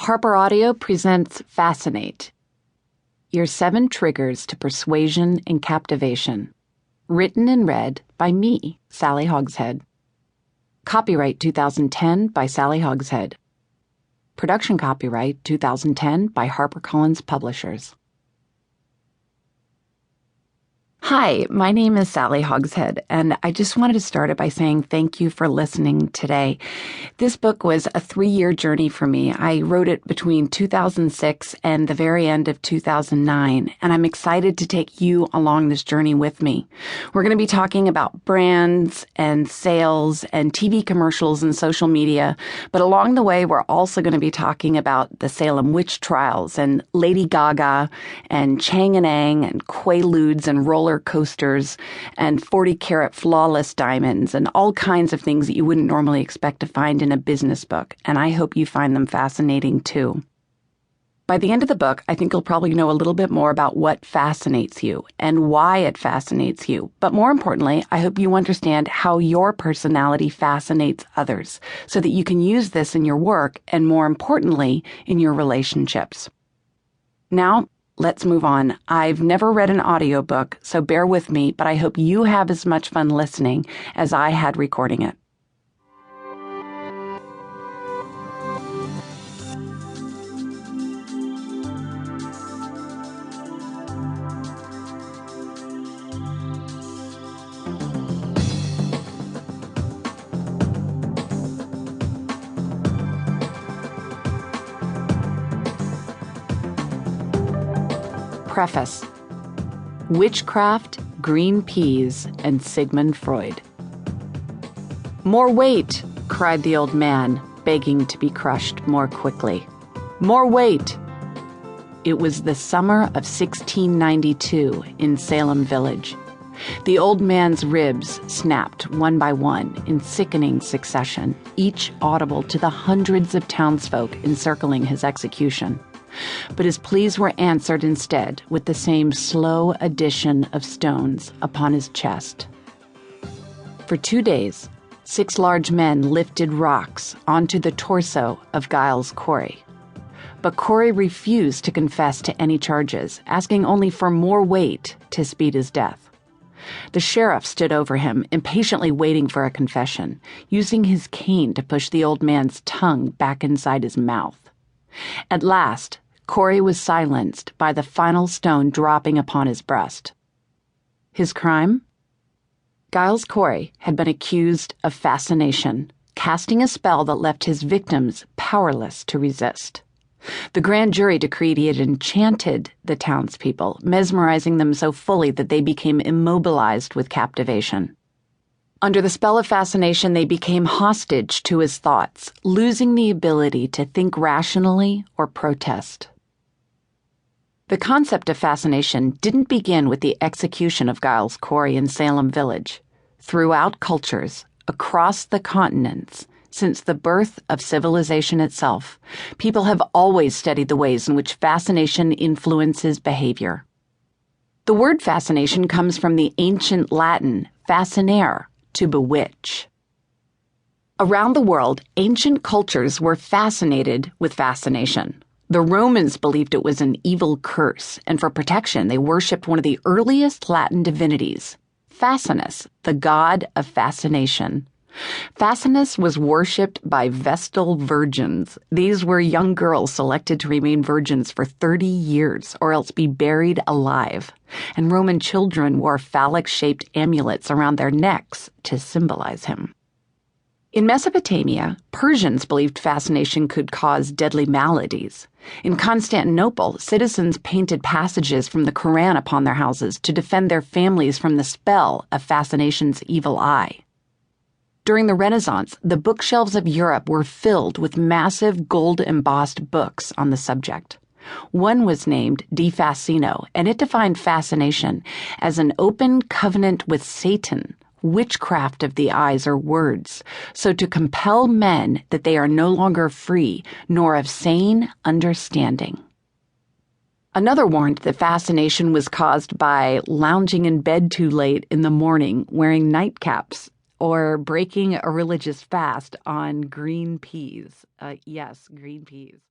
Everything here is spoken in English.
HarperAudio presents Fascinate, your 7 triggers to persuasion and captivation. Written and read by me, Sally Hogshead. Copyright 2010 by Sally Hogshead. Production copyright 2010 by HarperCollins Publishers. Hi, my name is Sally Hogshead, and I just wanted to start it by saying thank you for listening today. This book was a 3-year journey for me. I wrote it between 2006 and the very end of 2009, and I'm excited to take you along this journey with me. We're going to be talking about brands and sales and TV commercials and social media, but along the way, we're also going to be talking about the Salem witch trials and Lady Gaga and Chang and Ang and Quaaludes and roller coasters and 40-carat flawless diamonds and all kinds of things that you wouldn't normally expect to find in a business book, and I hope you find them fascinating too. By the end of the book, I think you'll probably know a little bit more about what fascinates you and why it fascinates you, but more importantly, I hope you understand how your personality fascinates others so that you can use this in your work and, more importantly, in your relationships. Now, let's move on. I've never read an audiobook, so bear with me, but I hope you have as much fun listening as I had recording it. Preface: Witchcraft, Green Peas, and Sigmund Freud. "More weight!" cried the old man, begging to be crushed more quickly. "More weight!" It was the summer of 1692 in Salem Village. The old man's ribs snapped one by one in sickening succession, each audible to the hundreds of townsfolk encircling his execution. But his pleas were answered instead with the same slow addition of stones upon his chest. For 2 days, 6 large men lifted rocks onto the torso of Giles Corey. But Corey refused to confess to any charges, asking only for more weight to speed his death. The sheriff stood over him, impatiently waiting for a confession, using his cane to push the old man's tongue back inside his mouth. At last, Corey was silenced by the final stone dropping upon his breast. His crime? Giles Corey had been accused of fascination, casting a spell that left his victims powerless to resist. The grand jury decreed he had enchanted the townspeople, mesmerizing them so fully that they became immobilized with captivation. Under the spell of fascination, they became hostage to his thoughts, losing the ability to think rationally or protest. The concept of fascination didn't begin with the execution of Giles Corey in Salem Village. Throughout cultures, across the continents, since the birth of civilization itself, people have always studied the ways in which fascination influences behavior. The word fascination comes from the ancient Latin fascinare, to bewitch. Around the world, ancient cultures were fascinated with fascination. The Romans believed it was an evil curse, and for protection, they worshipped one of the earliest Latin divinities, Fascinus, the god of fascination. Fascinus was worshipped by Vestal virgins. These were young girls selected to remain virgins for 30 years or else be buried alive. And Roman children wore phallic-shaped amulets around their necks to symbolize him. In Mesopotamia, Persians believed fascination could cause deadly maladies. In Constantinople, citizens painted passages from the Quran upon their houses to defend their families from the spell of fascination's evil eye. During the Renaissance, the bookshelves of Europe were filled with massive gold-embossed books on the subject. One was named De Fascino, and it defined fascination as an open covenant with Satan, witchcraft of the eyes or words, so to compel men that they are no longer free, nor of sane understanding. Another warned that fascination was caused by lounging in bed too late in the morning, wearing nightcaps, or breaking a religious fast on green peas. Yes, green peas.